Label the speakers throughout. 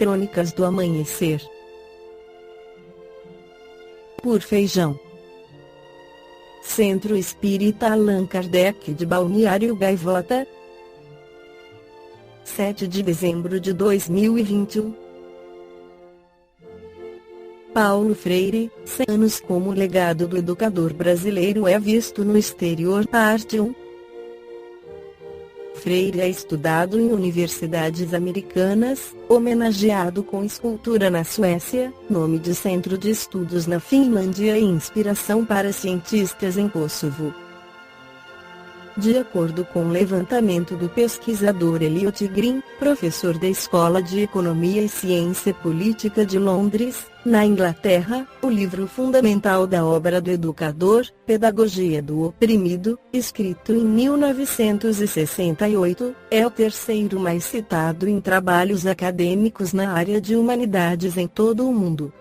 Speaker 1: Crônicas do Amanhecer. Por Feijão. Centro Espírita Allan Kardec de Balneário Gaivota, 7 de dezembro de 2021. Paulo Freire, 100 anos como legado do educador brasileiro é visto no exterior. Parte 1. Freire é estudado em universidades americanas, homenageado com escultura na Suécia, nome de centro de estudos na Finlândia e inspiração para cientistas em Kosovo. De acordo com o levantamento do pesquisador Elliot Green, professor da Escola de Economia e Ciência Política de Londres, na Inglaterra, o livro fundamental da obra do educador, Pedagogia do Oprimido, escrito em 1968, é o terceiro mais citado em trabalhos acadêmicos na área de humanidades em todo o mundo.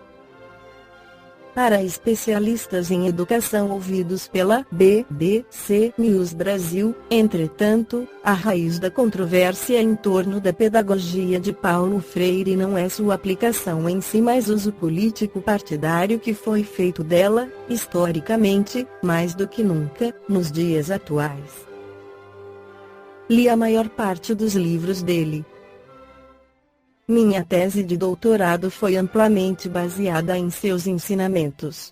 Speaker 1: Para especialistas em educação ouvidos pela BBC News Brasil, entretanto, a raiz da controvérsia em torno da pedagogia de Paulo Freire não é sua aplicação em si, mas uso político partidário que foi feito dela, historicamente, mais do que nunca, nos dias atuais. Li a maior parte dos livros dele. Minha tese de doutorado foi amplamente baseada em seus ensinamentos.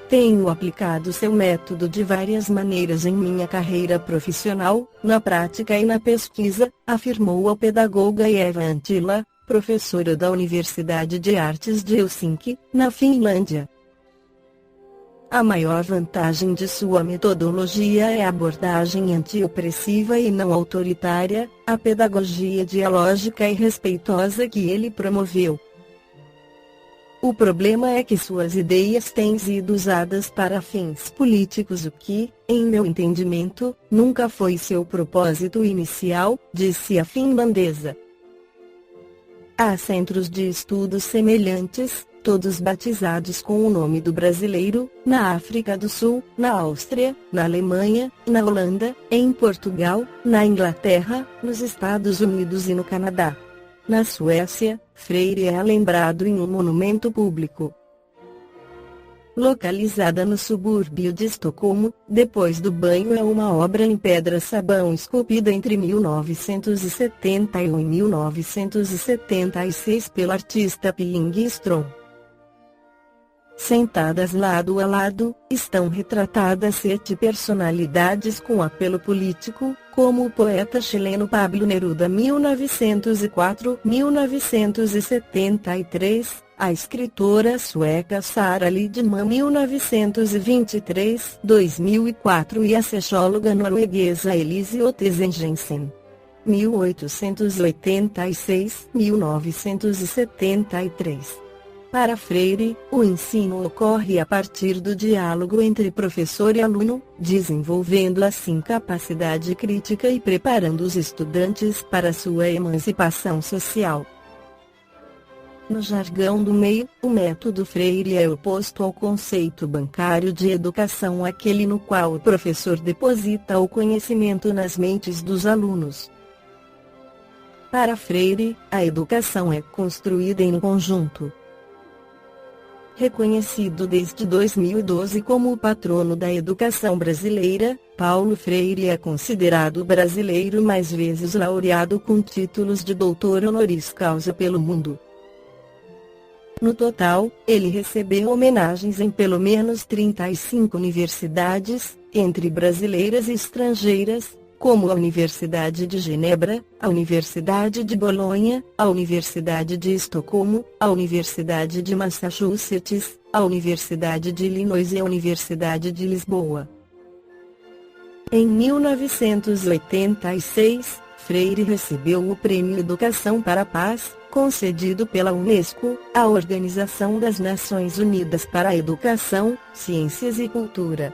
Speaker 1: Tenho aplicado seu método de várias maneiras em minha carreira profissional, na prática e na pesquisa, afirmou a pedagoga Eva Antila, professora da Universidade de Artes de Helsinki, na Finlândia. A maior vantagem de sua metodologia é a abordagem antiopressiva e não autoritária, a pedagogia dialógica e respeitosa que ele promoveu. O problema é que suas ideias têm sido usadas para fins políticos, o que, em meu entendimento, nunca foi seu propósito inicial, disse a finlandesa. Há centros de estudos semelhantes, todos batizados com o nome do brasileiro, na África do Sul, na Áustria, na Alemanha, na Holanda, em Portugal, na Inglaterra, nos Estados Unidos e no Canadá. Na Suécia, Freire é lembrado em um monumento público. Localizada no subúrbio de Estocolmo, Depois do Banho é uma obra em pedra-sabão esculpida entre 1971 e 1976 pelo artista Ping Strom. Sentadas lado a lado, estão retratadas 7 personalidades com apelo político, como o poeta chileno Pablo Neruda 1904-1973, a escritora sueca Sara Lidman 1923-2004 e a sexóloga norueguesa Elise Ottesen-Jensen 1886-1973. Para Freire, o ensino ocorre a partir do diálogo entre professor e aluno, desenvolvendo assim capacidade crítica e preparando os estudantes para sua emancipação social. No jargão do meio, o método Freire é oposto ao conceito bancário de educação, aquele no qual o professor deposita o conhecimento nas mentes dos alunos. Para Freire, a educação é construída em conjunto. Reconhecido desde 2012 como o patrono da educação brasileira, Paulo Freire é considerado o brasileiro mais vezes laureado com títulos de doutor honoris causa pelo mundo. No total, ele recebeu homenagens em pelo menos 35 universidades, entre brasileiras e estrangeiras, como a Universidade de Genebra, a Universidade de Bolonha, a Universidade de Estocolmo, a Universidade de Massachusetts, a Universidade de Illinois e a Universidade de Lisboa. Em 1986, Freire recebeu o Prêmio Educação para a Paz, concedido pela Unesco, a Organização das Nações Unidas para a Educação, Ciências e Cultura.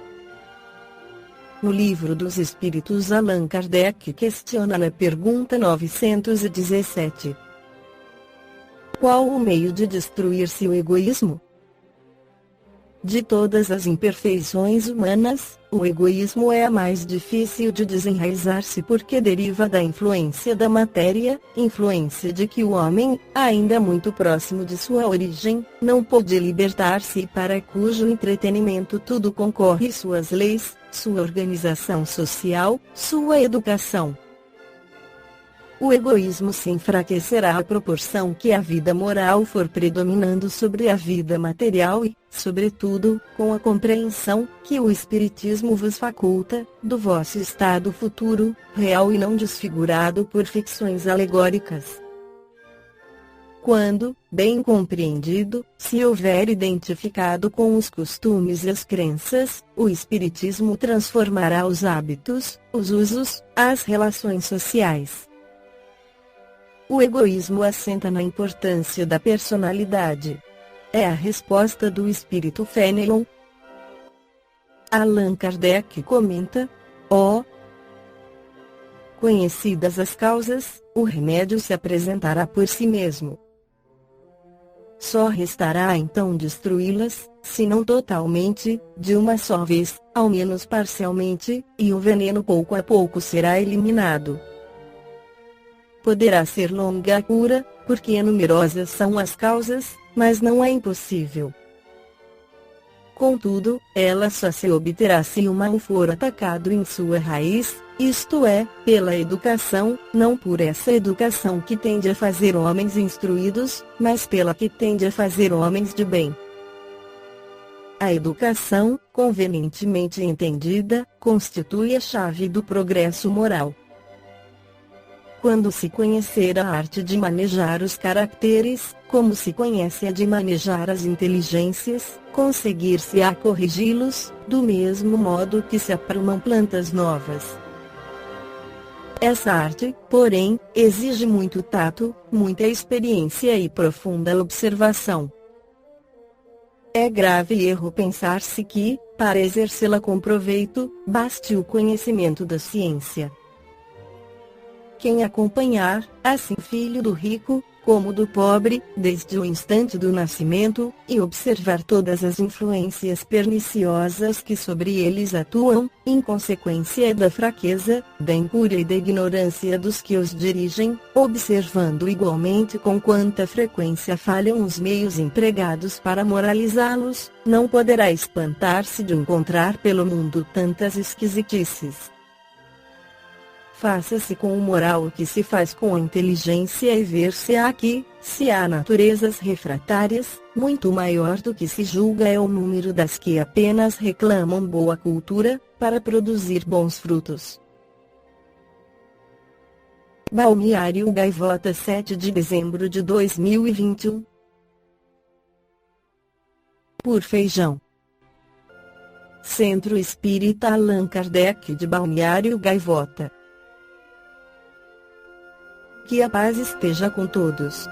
Speaker 1: No Livro dos Espíritos, Allan Kardec questiona na pergunta 917: qual o meio de destruir-se o egoísmo? de todas as imperfeições humanas, o egoísmo é a mais difícil de desenraizar-se porque deriva da influência da matéria, influência de que o homem, ainda muito próximo de sua origem, não pôde libertar-se e para cujo entretenimento tudo concorre: suas leis, sua organização social, sua educação. O egoísmo se enfraquecerá à proporção que a vida moral for predominando sobre a vida material e, sobretudo, com a compreensão, que o Espiritismo vos faculta, do vosso estado futuro, real e não desfigurado por ficções alegóricas. Quando, bem compreendido, se houver identificado com os costumes e as crenças, o Espiritismo transformará os hábitos, os usos, as relações sociais. O egoísmo assenta na importância da personalidade. É a resposta do espírito Fenelon. Allan Kardec comenta: conhecidas as causas, o remédio se apresentará por si mesmo. Só restará então destruí-las, se não totalmente, de uma só vez, ao menos parcialmente, e o veneno pouco a pouco será eliminado. Poderá ser longa a cura, porque numerosas são as causas, mas não é impossível. Contudo, ela só se obterá se o mal for atacado em sua raiz, isto é, pela educação, não por essa educação que tende a fazer homens instruídos, mas pela que tende a fazer homens de bem. A educação, convenientemente entendida, constitui a chave do progresso moral. Quando se conhecer a arte de manejar os caracteres, como se conhece a de manejar as inteligências, conseguir-se-á corrigi-los, do mesmo modo que se aprumam plantas novas. Essa arte, porém, exige muito tato, muita experiência e profunda observação. É grave erro pensar-se que, para exercê-la com proveito, baste o conhecimento da ciência. Quem acompanhar, assim filho do rico, como do pobre, desde o instante do nascimento, e observar todas as influências perniciosas que sobre eles atuam, em consequência da fraqueza, da incúria e da ignorância dos que os dirigem, observando igualmente com quanta frequência falham os meios empregados para moralizá-los, não poderá espantar-se de encontrar pelo mundo tantas esquisitices. Faça-se com o moral o que se faz com a inteligência e ver-se-á que, se há naturezas refratárias, muito maior do que se julga é o número das que apenas reclamam boa cultura, para produzir bons frutos. Balneário Gaivota, 7 de dezembro de 2021. Por Feijão. Centro Espírita Allan Kardec de Balneário Gaivota. Que a paz esteja com todos.